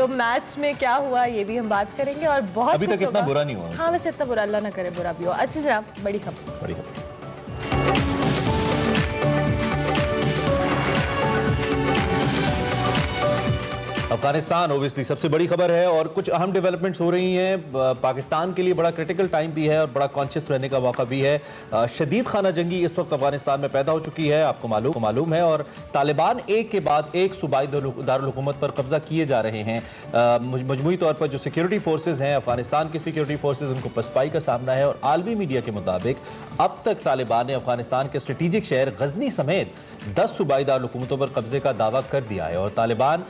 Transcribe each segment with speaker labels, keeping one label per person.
Speaker 1: तो मैच में क्या हुआ ये भी हम बात करेंगे और बहुत
Speaker 2: अभी तक इतना बुरा नहीं हुआ।
Speaker 1: हाँ वैसे इतना बुरा, अल्लाह ना करे बुरा भी हो। अच्छी जनाब, बड़ी खबर।
Speaker 2: अफगानिस्तान ओबियसली सबसे बड़ी खबर है और कुछ अहम डेवलपमेंट्स हो रही हैं। पाकिस्तान के लिए बड़ा क्रिटिकल टाइम भी है और बड़ा कॉन्शियस रहने का मौका भी है। शदीद खाना जंगी इस वक्त अफगानिस्तान में पैदा हो चुकी है, आपको मालूम है, और तालिबान एक के बाद एक सूबाई दारुल हुकूमत पर कब्जा किए जा रहे हैं। मजमूई तौर पर जो सिक्योरिटी फोर्सेज हैं, अफगानिस्तान की सिक्योरिटी फोर्सेज, उनको पसपाई का सामना है और आलमी मीडिया के मुताबिक अब तक तालिबान ने अफगानिस्तान के स्ट्रेटेजिक शहर गजनी समेत 10 सूबाई दारुल हुकूमतों पर कब्जे का दावा कर दिया है और तालिबान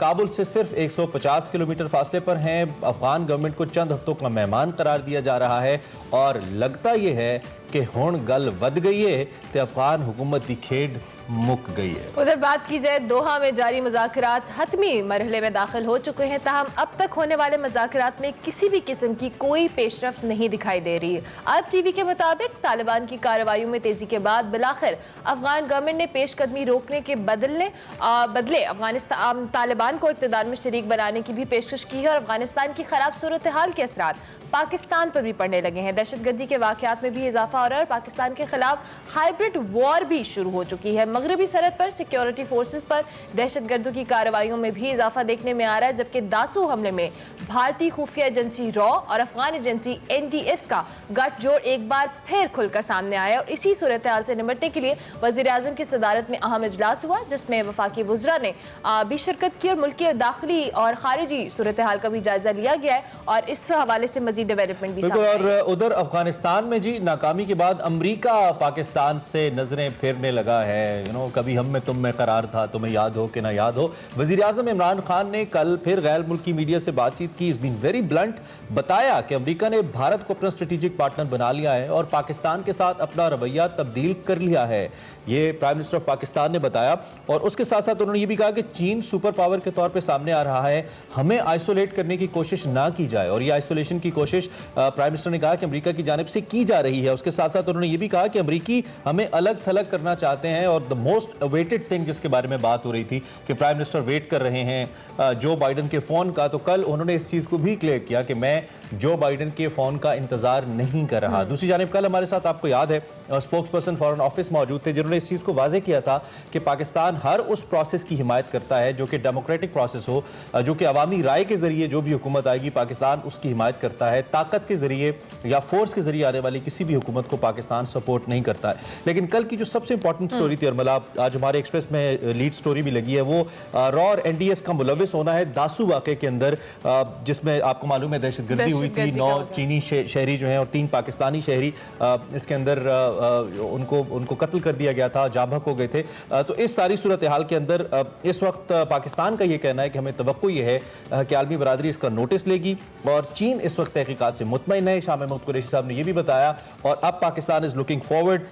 Speaker 2: काबुल से सिर्फ 150 किलोमीटर फासले पर हैं। अफगान गवर्नमेंट को चंद हफ्तों का मेहमान करार दिया जा रहा है और लगता यह है कि हुण गल वध गई है तो अफगान हुकूमत की खेड मुक गई है।
Speaker 1: उधर बात की जाए दोहा में जारी मुज़ाकरात हतमी मरहले में दाखिल हो चुके हैं, ताहम अब तक होने वाले मुज़ाकरात में किसी भी किस्म की कोई पेशरफ्त नहीं दिखाई दे रही। अब टीवी के मुताबिक तालिबान की कार्रवाइयों में तेजी के बाद बिलाखिर अफगान गवर्नमेंट ने पेशकदमी रोकने के बदले अफगानिस्तान तालिबान को इक़्तिदार में शरीक बनाने की भी पेशकश की है और अफगानिस्तान की खराब सूरत हाल के असरात पाकिस्तान पर भी पड़ने लगे हैं। दहशतगर्दी के वाक़यात में भी इजाफा हो रहा है और पाकिस्तान के खिलाफ हाइब्रिड वॉर भी शुरू हो चुकी है। मगरबी सरहद पर सिक्योरिटी फोर्सेस पर दहशतगर्दों की कार्रवाइयों में भी इजाफा देखने में आ रहा है, जबकि दासू हमले में भारतीय खुफिया एजेंसी रॉ और अफगान एजेंसी NDS का गठजोड़ एक बार फिर खुलकर सामने आया और इसी सूरत हाल से निपटने के लिए वज़ीर आज़म की सदारत में अहम इजलास हुआ, जिसमें वफाकी वुज़रा ने भी शिरकत की और मुल्की दाखिली और खारिजी सूरत हाल का भी जायजा लिया गया है और इस हवाले से मजीद डेवलपमेंट भी।
Speaker 2: और उधर अफगानिस्तान में जी नाकामी के बाद अमेरिका पाकिस्तान से नजरें फेरने लगा है। कभी हम में तुम में करार था, तुम्हें याद हो कि ना याद हो। वजीर आज़म इमरान खान ने कल फिर गैर मुल्की मीडिया से बातचीत की। इज बीन वेरी ब्लंट, बताया कि अमेरिका ने भारत को अपना स्ट्रेटेजिक पार्टनर बना लिया है और पाकिस्तान के साथ अपना रवैया तब्दील कर लिया है। ये प्राइम मिनिस्टर ऑफ पाकिस्तान ने बताया और उसके साथ साथ उन्होंने ये भी कहा कि चीन सुपर पावर के तौर पे सामने आ रहा है, हमें आइसोलेट करने की कोशिश ना की जाए और ये आइसोलेशन की कोशिश प्राइम मिनिस्टर ने कहा कि अमेरिका की जानिब से की जा रही है। उसके साथ साथ उन्होंने ये भी कहा कि अमेरिकी हमें अलग थलग करना चाहते हैं और द मोस्ट अवेटेड थिंग जिसके बारे में बात हो रही थी कि प्राइम मिनिस्टर वेट कर रहे हैं जो बाइडन के फोन का, तो कल उन्होंने इस चीज को भी क्लियर किया कि मैं जो बाइडन के फोन का इंतजार नहीं कर रहा। दूसरी जानिब कल हमारे साथ, आपको याद है, स्पोक्स पर्सन फॉरेन ऑफिस मौजूद थे जिन्होंने इस चीज को वाजे किया था कि पाकिस्तान हर उस प्रोसेस की हिमायत करता है जो कि डेमोक्रेटिक प्रोसेस हो, जो कि अवामी राय के जरिए जो भी हुकूमत आएगी पाकिस्तान उसकी हिमायत करता है। ताकत के जरिए या फोर्स के जरिए आने वाली किसी भी हुकूमत को पाकिस्तान सपोर्ट नहीं करता है। लेकिन कल की जो सबसे इंपॉर्टेंट स्टोरी थी, अरमला, आज हमारे एक्सप्रेस में लीड स्टोरी भी लगी है, वो रॉ और NDS का मुलविस होना है दासू वाक़े के अंदर, जिसमें आपको मालूम है दहशतगर्दी हुई थी। 9 चीनी शहरी जो हैं और 3 पाकिस्तानी शहरी इसके अंदर उनको कत्ल कर दिया गया था, जाबहक हो गए थे। तो इस सारी सूरत हाल के अंदर इस वक्त पाकिस्तान का ये कहना है कि हमें तवक्को ये है कि आलमी बरादरी इसका नोटिस लेगी और चीन इस वक्त तहकीकात से मुतमईन है। शाह महमूद कुरैशी साहब ने यह भी बताया और अब पाकिस्तान इज लुकिंग फॉरवर्ड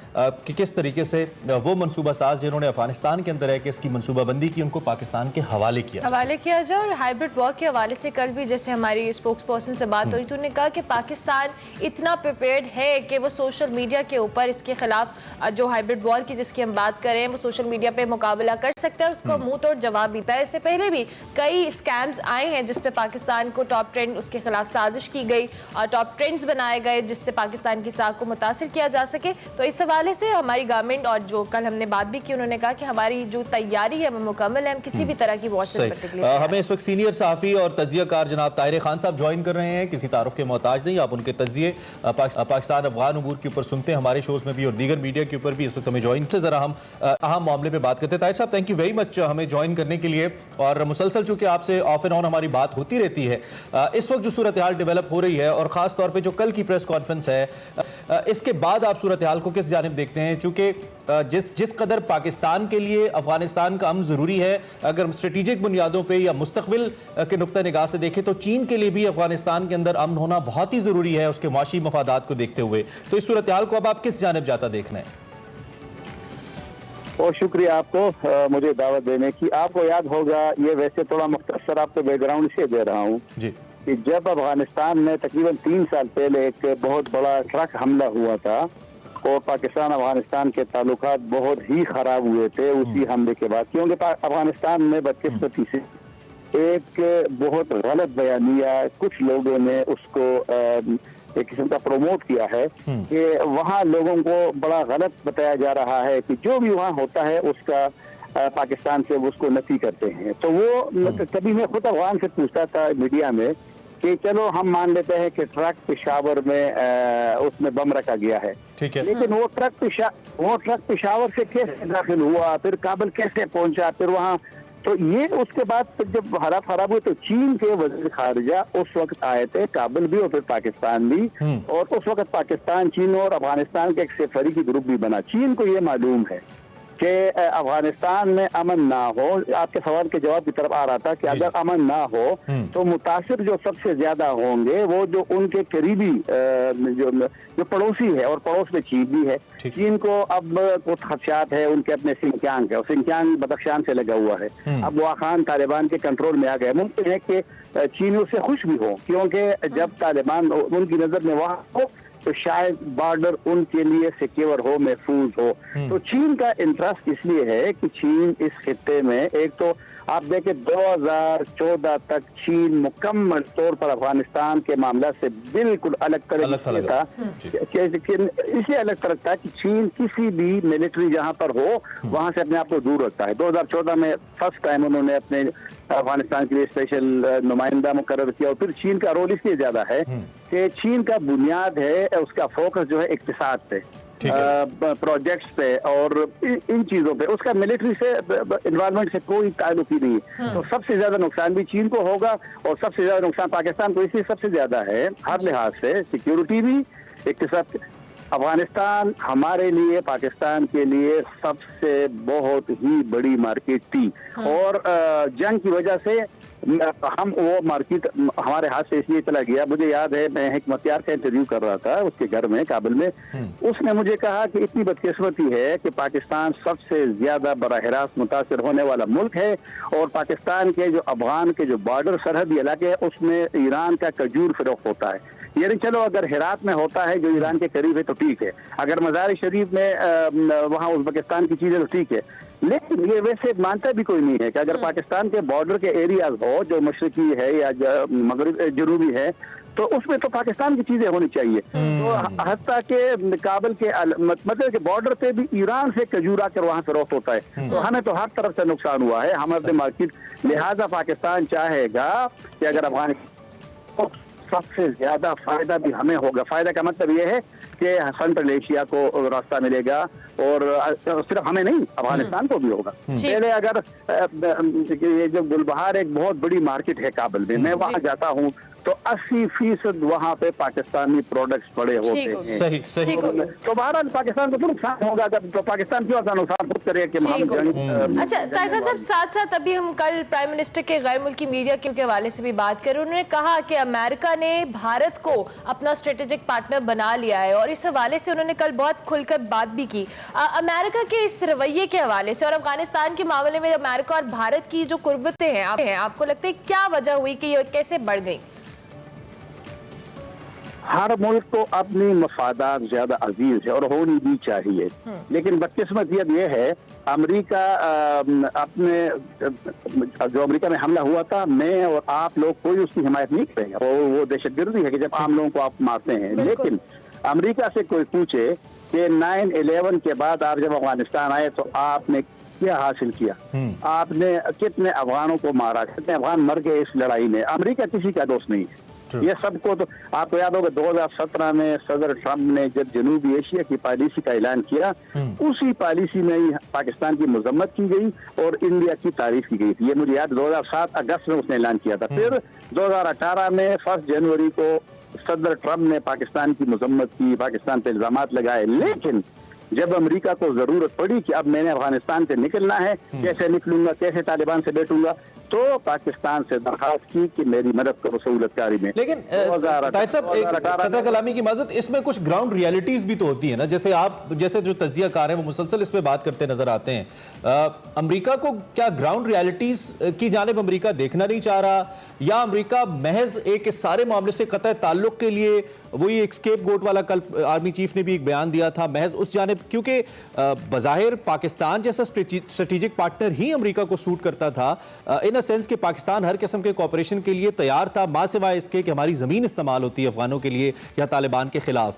Speaker 2: कि किस तरीके से वो मनसूबा साज जिन्होंने अफगानिस्तान के अंदर है कि इसकी मनसूबाबंदी की, उनको पाकिस्तान के हवाले किया जाए। और हाइब्रिड वॉर के हवाले से कल भी जैसे हमारी स्पोक्स पर्सन से बात हो रही थी, उन्होंने कहा कि पाकिस्तान इतना प्रिपेयर्ड है कि वो सोशल मीडिया के ऊपर इसके खिलाफ जो हाइब्रिड वॉर की जिसकी हम बात करें वो सोशल मीडिया पे मुकाबला कर सकता है और उसको मुंह तोड़ जवाब भी था। इससे पहले भी कई स्कैम्स आए हैं जिसपे पाकिस्तान को टॉप ट्रेंड उसके खिलाफ साजिश की गई और टॉप ट्रेंड्स बनाए गए जिससे पाकिस्तान की साख को मुतासिर किया जा सके। तो इस हवाले से हमारी गवर्नमेंट और जो कल हमने बात भी की, उन्होंने कहा कि हमारी जो तैयारी है वो मुकम्मल है, हम किसी भी तरह की वॉर से निपटने के लिए। हमें इस वक्त सीनियर सहाफ़ी और तज्जियाकार जनाब ताहिर खान साहब ज्वाइन कर रहे हैं। किसी तारुफ के मोहताज नहीं, आप उनके तज्जिए पाकिस्तान अफगान उमूर के ऊपर सुनते हैं हमारे शोज में भी और दीगर मीडिया के ऊपर भी। इस वक्त हमें ज्वाइन से जरा हम अहम मामले पे बात करते हैं। ताहिर साहब, थैंक यू वेरी मच हमें ज्वाइन करने के लिए और मुसलसल चूंकि आपसे ऑफ एंड ऑन हमारी बात होती रहती है, इस वक्त जो सूरत हाल डेवलप हो रही है और खास तौर पे जो कल की प्रेस कॉन्फ्रेंस है, इसके बाद आप सूरत हाल को किस जानिब देखते हैं? चूंकि जिस कदर पाकिस्तान के लिए अफगानिस्तान का अमन जरूरी है, अगर स्ट्रेटेजिक बुनियादों पे या मुस्तकबिल के नुक्ता निगाह से देखें तो चीन के लिए भी अफगानिस्तान के अंदर अमन होना बहुत ही जरूरी है उसके माशी मफादात को देखते हुए। तो इस सूरत हाल को अब आप किस जानिब जाता देखना है?
Speaker 3: बहुत शुक्रिया आपको मुझे दावत देने की। आपको याद होगा, ये वैसे थोड़ा मुख्तसर आपको बैकग्राउंड से दे रहा हूँ कि जब अफगानिस्तान में तकरीबन 3 साल पहले एक बहुत बड़ा ट्रक हमला हुआ था और पाकिस्तान अफगानिस्तान के ताल्लुकात बहुत ही खराब हुए थे उसी हमले के बाद, क्योंकि अफगानिस्तान में बदकिस्मती से एक बहुत गलत बयानिया कुछ लोगों ने उसको एक किस्म का प्रमोट किया है कि वहाँ लोगों को बड़ा गलत बताया जा रहा है कि जो भी वहाँ होता है उसका पाकिस्तान से उसको नफी करते हैं। तो वो कभी मैं खुद अफगान से पूछता था मीडिया में कि चलो हम मान लेते हैं कि ट्रक पेशावर में उसमें बम रखा गया है,
Speaker 2: ठीक है,
Speaker 3: लेकिन वो ट्रक पेशावर से कैसे दाखिल हुआ, फिर काबुल कैसे पहुंचा, फिर वहाँ तो ये उसके बाद फिर जब हालात खराब हुए तो चीन के वज़ीर खारिजा उस वक्त आए थे काबुल भी और फिर पाकिस्तान भी, और उस वक्त पाकिस्तान, चीन और अफगानिस्तान के एक सेफरी की ग्रुप भी बना। चीन को ये मालूम है कि अफगानिस्तान में अमन ना हो, आपके सवाल के जवाब की तरफ आ रहा था कि अगर अमन ना हो तो मुतासिर जो सबसे ज्यादा होंगे वो जो उनके करीबी जो पड़ोसी है, और पड़ोस में चीन भी है। चीन को अब कुछ खदशात है उनके अपने सिंकियांग है, और सिंकियांग बदख्शान से लगा हुआ है। अब वो खान तालिबान के कंट्रोल में आ गए। मुमकिन है कि चीन उससे खुश भी हो, क्योंकि जब तालिबान उनकी नजर में वहाँ हो तो शायद बॉर्डर उनके लिए सिक्योर हो, महफूज हो। तो चीन का इंटरेस्ट इसलिए है कि चीन इस खित्ते में, एक तो आप देखें 2014 तक चीन मुकम्मल तौर पर अफगानिस्तान के मामला से बिल्कुल अलग तरह था। इसलिए अलग तरह था कि चीन किसी भी मिलिट्री जहां पर हो वहां से अपने आप को दूर रखता है। 2014 में फर्स्ट टाइम उन्होंने अपने अफगानिस्तान के लिए स्पेशल नुमाइंदा मुकर्रर किया, और फिर चीन का रोल इसलिए ज्यादा है कि चीन का बुनियाद है, उसका फोकस जो है इक्तिसाद पे, प्रोजेक्ट्स पे और इन चीजों पे, उसका मिलिट्री से इन्वायरमेंट से कोई ताल्लुक ही नहीं है। तो सबसे ज्यादा नुकसान भी चीन को होगा, और सबसे ज्यादा नुकसान पाकिस्तान को इसलिए सबसे ज्यादा है हर लिहाज से, सिक्योरिटी भी, इक्तिसाद। अफगानिस्तान हमारे लिए, पाकिस्तान के लिए सबसे बहुत ही बड़ी मार्केट थी, और जंग की वजह से हम वो मार्केट हमारे हाथ से इसलिए चला गया। मुझे याद है मैं हिकमतयार का इंटरव्यू कर रहा था उसके घर में काबुल में, उसने मुझे कहा कि इतनी बदकिस्मती है कि पाकिस्तान सबसे ज्यादा बराह रास्त मुतासिर होने वाला मुल्क है, और पाकिस्तान के जो अफगान के जो बॉर्डर सरहदी इलाके है उसमें ईरान का खजूर फरोख्त होता है। यानी चलो अगर हेरात में होता है जो ईरान के करीब है तो ठीक है, अगर मज़ार शरीफ में वहाँ उज़्बेकिस्तान की चीजें तो ठीक है, लेकिन ये वैसे मानता भी कोई नहीं है कि अगर पाकिस्तान के बॉर्डर के एरियाज हो जो मशरकी है या मगरिब जनूबी है तो उसमें तो पाकिस्तान की चीजें होनी चाहिए। तो हत्ता के काबुल के मतलब के बॉर्डर पे भी ईरान से खजूर आकर वहां फरोख्त होता है। तो हमें तो हर तरफ से नुकसान हुआ है हमारे मार्केट। लिहाजा पाकिस्तान चाहेगा कि अगर अफगानिस्तान सबसे ज्यादा फायदा भी हमें होगा। फायदा का मतलब ये है कि सेंट्रल एशिया को रास्ता मिलेगा, और सिर्फ हमें नहीं अफगानिस्तान को भी होगा। पहले अगर ये जो गुलबहार एक बहुत बड़ी मार्केट है काबुल में, मैं वहां जाता हूँ तो 80% वहाँ पे पाकिस्तानी प्रोडक्ट्स पड़े होते हैं।
Speaker 2: सही सही।
Speaker 3: तो बहरहाल पाकिस्तान को तो नुकसान होगा, तो पाकिस्तान क्यों अपना नुकसान खुद करे कि
Speaker 1: अच्छा तारका साहब, साथ साथ अभी हम कल प्राइम मिनिस्टर के गैर मुल्की मीडिया के हवाले से भी बात करें। उन्होंने कहा कि अमेरिका ने भारत को अपना स्ट्रेटेजिक पार्टनर बना लिया है, और इस हवाले से उन्होंने कल बहुत खुलकर बात भी की। अमेरिका के इस रवैये के हवाले से और अफगानिस्तान के मामले में अमेरिका और भारत की जो कुर्बतें हैं, आपको लगता है क्या वजह हुई कि ये कैसे बढ़ गई?
Speaker 3: हर मुल्क को अपनी मफादात ज्यादा अजीज है और होनी भी चाहिए, लेकिन बदकिस्मतियत यह है अमेरिका अपने जो अमेरिका में हमला हुआ था, मैं और आप लोग कोई उसकी हिमायत नहीं करेगा। वो दहशतगर्दी है कि जब आम लोगों को आप मारते हैं। लेकिन अमेरिका से कोई पूछे कि 9/11 के बाद आप जब अफगानिस्तान आए तो आपने क्या हासिल किया, आपने कितने अफगानों को मारा, कितने अफगान मर गए इस लड़ाई में, अमेरिका किसी का दोस्त नहीं है। ये सबको तो आपको याद होगा 2017 में सदर ट्रंप ने जब जनूबी एशिया की पॉलिसी का ऐलान किया, उसी पॉलिसी में ही पाकिस्तान की मजम्मत की गई और इंडिया की तारीफ की गई थी। ये मुझे याद 2007 अगस्त में उसने ऐलान किया था। फिर 2018 में 1 जनवरी को सदर ट्रंप ने पाकिस्तान की मजम्मत की, पाकिस्तान पे इल्जामात लगाए। लेकिन जब अमेरिका को जरूरत पड़ी कि अब मैंने अफगानिस्तान से निकलना है, कैसे निकलूंगा, कैसे तालिबान से बैठूंगा, तो पाकिस्तान से दरखास्त की कि मेरी मदद करो सहूलतकारी में।
Speaker 2: लेकिन कतई कलामी की माजत, इसमें कुछ ग्राउंड रियलिटीज भी तो होती है ना, जैसे आप जैसे जो तज्जियाकार हैं वो मुसलसल इस पे बात करते नजर आते हैं। अमेरिका को क्या ग्राउंड रियलिटीज की जानिब अमेरिका देखना नहीं चाह रहा, या अमेरिका महज एक इस सारे मामले से कतई ताल्लुक के लिए वही एक स्केप गोट वाला कल आर्मी चीफ ने भी एक बयान दिया था, महज उस जानिब, क्योंकि बज़ाहिर पाकिस्तान जैसा स्ट्रेटेजिक पार्टनर ही अमेरिका को सूट करता था। इन इन सेंस कि पाकिस्तान हर किस्म के कॉपरेशन के लिए तैयार था, मां सिवाय इसके कि हमारी ज़मीन इस्तेमाल होती है अफगानों के लिए या तालिबान के खिलाफ।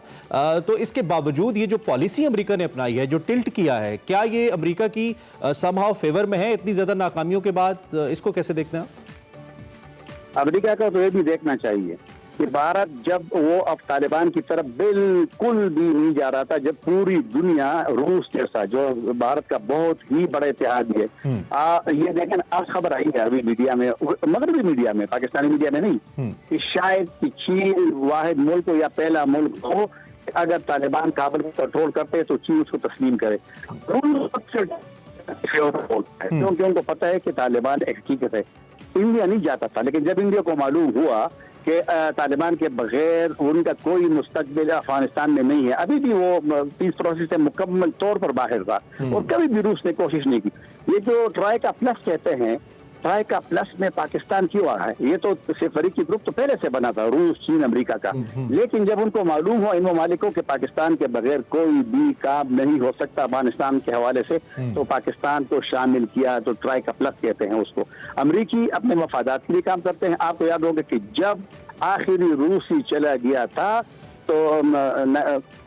Speaker 2: तो इसके बावजूद ये जो पॉलिसी अमेरिका ने अपनाई है, जो टिल्ट किया है, क्या ये अमेरिका की समहाउ फेवर में है इतनी ज़्यादा नाकामियों के बाद? इसको कैसे देखते हैं?
Speaker 3: अमेरिका को तो ये भी देखना चाहिए कि भारत जब वो अब तालिबान की तरफ बिल्कुल भी नहीं जा रहा था, जब पूरी दुनिया रूस जैसा जो भारत का बहुत ही बड़ा इतिहादी है, ये देखें आज खबर आई है अभी मीडिया में, मगरबी मीडिया में, पाकिस्तानी मीडिया में नहीं, कि शायद कि चीन वाहिद मुल्क या पहला मुल्क हो अगर तालिबान काबुल को कंट्रोल करते तो चीन उसको तस्लीम करे। रूस सबसे क्योंकि उनको पता है कि तालिबान एक हकीकत है। इंडिया नहीं जाता था, लेकिन जब इंडिया को मालूम हुआ कि तालिबान के बगैर उनका कोई मुस्तकबिल अफगानिस्तान में नहीं है, अभी भी वो पीस प्रोसेस से मुकम्मल तौर पर बाहर था और कभी भी रूस ने कोशिश नहीं की। ये जो ट्राई का प्लस कहते हैं, ट्राई का प्लस में पाकिस्तान क्यों आ रहा है? ये तो फरीकी ग्रुप तो पहले से बना था, रूस, चीन, अमेरिका का। लेकिन जब उनको मालूम हुआ इन ममालिकों के पाकिस्तान के बगैर कोई भी काम नहीं हो सकता अफगानिस्तान के हवाले से, तो पाकिस्तान को शामिल किया। तो ट्राई का प्लस कहते हैं उसको। अमरीकी अपने मफादात के लिए काम करते हैं। आपको याद होगा कि जब आखिरी रूसी चला गया था तो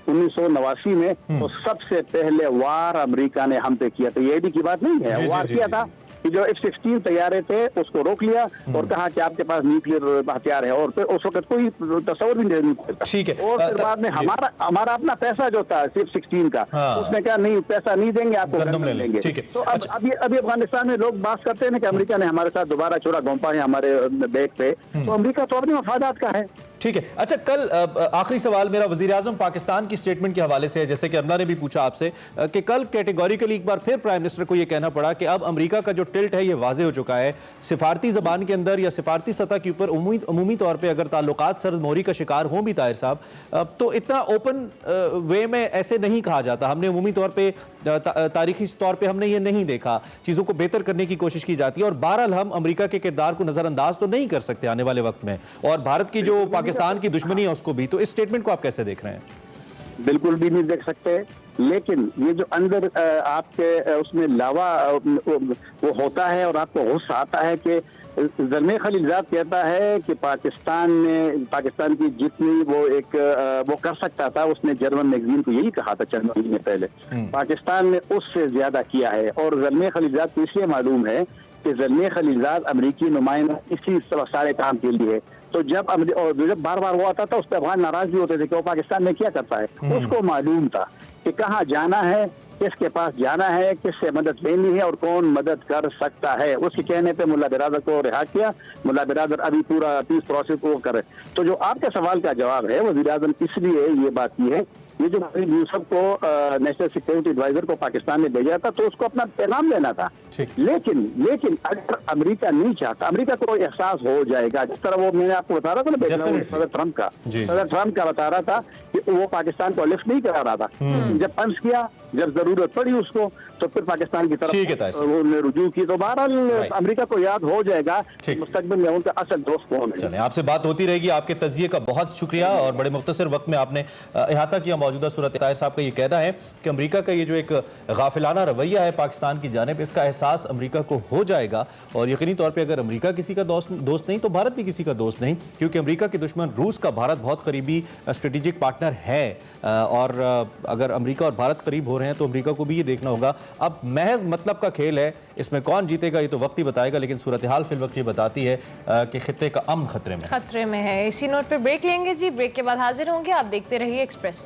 Speaker 3: 1989 में, तो सबसे पहले वार अमेरिका ने हम पे किया था। ये भी की बात नहीं है, वार किया था कि जो F-16 तैयारे थे उसको रोक लिया और कहा कि आपके पास न्यूक्लियर हथियार है, और फिर उस वक्त कोई तस्वर भी नहीं था।
Speaker 2: ठीक है।
Speaker 3: और फिर बाद में हमारा अपना पैसा जो था सिर्फ 16 का, उसने कहा नहीं पैसा नहीं देंगे आपको, गंदम ले लेंगे। तो अब अभी अफगानिस्तान में लोग बात करते हैं कि अमेरिका ने हमारे साथ दोबारा छोड़ा घोंपा है हमारे बैग पे, तो अमेरिका तो अपने मफादात का है।
Speaker 2: ठीक है। अच्छा, कल आखिरी सवाल मेरा वज़ीर आज़म पाकिस्तान की स्टेटमेंट के हवाले से है। जैसे कि अमला ने भी पूछा आपसे कि कल कैटेगोरिकली एक बार फिर प्राइम मिनिस्टर को यह कहना पड़ा कि अब अमेरिका का जो टिल्ट है ये वाजे हो चुका है। सिफारती ज़बान के अंदर या सिफारती सतह के ऊपर अमूमी तौर पर अगर ताल्लुकात सरदमोहरी का शिकार हों भी ताहिर साहब, तो इतना ओपन वे में ऐसे नहीं कहा जाता। हमने अमूमी तौर पर तारीखी तौर पर हमने ये नहीं देखा। चीज़ों को बेहतर करने की कोशिश की जाती है और बहरहाल हम अमेरिका के किरदार को नज़रअंदाज तो नहीं कर सकते आने वाले वक्त में, और भारत की जो पाकिस्तान की दुश्मनी है उसको भी। तो इस स्टेटमेंट को आप कैसे देख रहे हैं?
Speaker 3: बिल्कुल भी नहीं देख सकते, लेकिन ये जो अंदर आपके उसमें लावा वो होता है और आपको गुस्सा आता है कि ज़ल्मे खलीलज़ाद कहता है कि पाकिस्तान की जितनी वो कर सकता था, उसने जर्मन मैगजीन को यही कहा था चंद महीने पहले, पाकिस्तान ने उससे ज्यादा किया है। और ज़ल्मे खलीलज़ाद को इसलिए मालूम है कि ज़ल्मे खलीलज़ाद अमेरिकी नुमाइंदा इसी सारे काम के लिए। तो जब बार बार वो आता था उस पर अफगान नाराज भी होते थे कि वो पाकिस्तान में क्या करता है। उसको मालूम था कि कहाँ जाना है, किसके पास जाना है, किससे मदद लेनी है और कौन मदद कर सकता है। उसके कहने पे मुल्ला बिरादर को रिहा किया। मुल्ला बिरादर अभी पूरा पीस प्रोसेस को करे। तो जो आपके सवाल का जवाब है, वज़ीर आज़म इसलिए ये बात की है, ये जो यूसुफ को नेशनल सिक्योरिटी एडवाइजर को पाकिस्तान में भेजा था तो उसको अपना पैगाम देना था। लेकिन अगर अमेरिका नहीं चाहता, अमेरिका को एहसास हो जाएगा, जिस तरह वो मैंने आपको बता रहा था ना सदर ट्रम्प का बता रहा था कि वो पाकिस्तान को लिफ्ट नहीं करा रहा था। जब पंच किया, जब जरूरत पड़ी उसको, तो फिर पाकिस्तान की तरफ उन्होंने रुजू की। तो बहरहाल अमेरिका को याद हो जाएगा मुस्तकबिल में उनका असल दोस्त कौन है।
Speaker 2: चलें, आपसे बात होती रहेगी। आपके तज्जिए का बहुत शुक्रिया और बड़े मुख्तसर वक्त में आपने अहाता किया मौजूदा सूरत। ताहिर साहब का ये कहना है कि अमेरिका का ये जो एक गाफिलाना रवैया है पाकिस्तान की जानिब, इसका एहसास अमेरिका को हो जाएगा। और यकीनी तौर पर अगर अमेरिका किसी का दोस्त नहीं तो भारत भी किसी का दोस्त नहीं, क्योंकि अमेरिका के दुश्मन रूस का भारत बहुत करीबी स्ट्रेटेजिक पार्टनर है। और अगर अमेरिका और भारत करीब हो रहे हैं तो अमेरिका को भी ये देखना होगा। अब महज मतलब का खेल है, इसमें कौन जीतेगा ये तो वक्त ही बताएगा, लेकिन सूरत हाल फिल वक्त ये बताती है कि खित्ते का अमन खतरे में है। इसी नोट पर ब्रेक लेंगे जी, ब्रेक के बाद हाजिर होंगे। आप देखते रहिए एक्सप्रेस।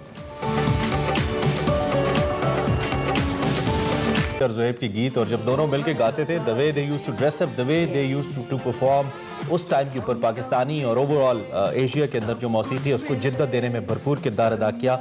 Speaker 2: ज़ोहेब की गीत, और जब दोनों मिलके गाते थे the way they used to dress up, the way they used to perform, उस टाइम के ऊपर पाकिस्तानी और ओवरऑल एशिया के अंदर जो मौसीकी थी उसको जिद्दत देने में भरपूर किरदार अदा किया।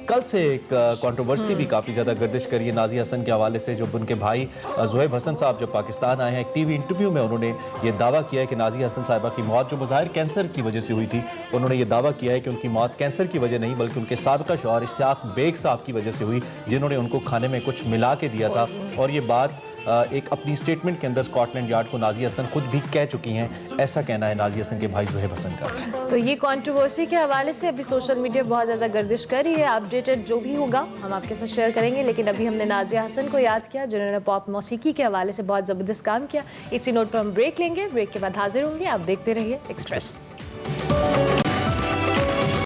Speaker 2: कल से एक कंट्रोवर्सी भी काफ़ी ज़्यादा गर्दिश करी है नाज़िया हसन के हवाले से। जब उनके भाई ज़ोहेब हसन साहब जब पाकिस्तान आए हैं, एक टीवी इंटरव्यू में उन्होंने ये दावा किया है कि नाज़िया हसन साहिबा की मौत जो बज़ाहिर कैंसर की वजह से हुई थी, उन्होंने ये दावा किया है कि उनकी मौत कैंसर की वजह नहीं बल्कि उनके साबिक़ा शौहर इश्तियाक बेग साहब की वजह से हुई, जिन्होंने उनको खाने में कुछ मिला के दिया था। और ये बात एक अपनी स्टेटमेंट के अंदर स्कॉटलैंड यार्ड को नाज़िया हसन खुद भी कह चुकी हैं। ऐसा कहना है नाज़िया हसन के भाई ज़ुहैब हसन का।
Speaker 1: तो ये कंट्रोवर्सी के हवाले से अभी सोशल मीडिया बहुत ज़्यादा गर्दिश कर रही है। अपडेटेड जो भी होगा हम आपके साथ शेयर करेंगे, लेकिन अभी हमने नाज़िया हसन को याद किया जिन्होंने पॉप मौसीकी के हवाले से बहुत ज़बरदस्त काम किया। इसी नोट पर हम ब्रेक लेंगे, ब्रेक के बाद हाजिर होंगे। आप देखते रहिए एक्सप्रेस।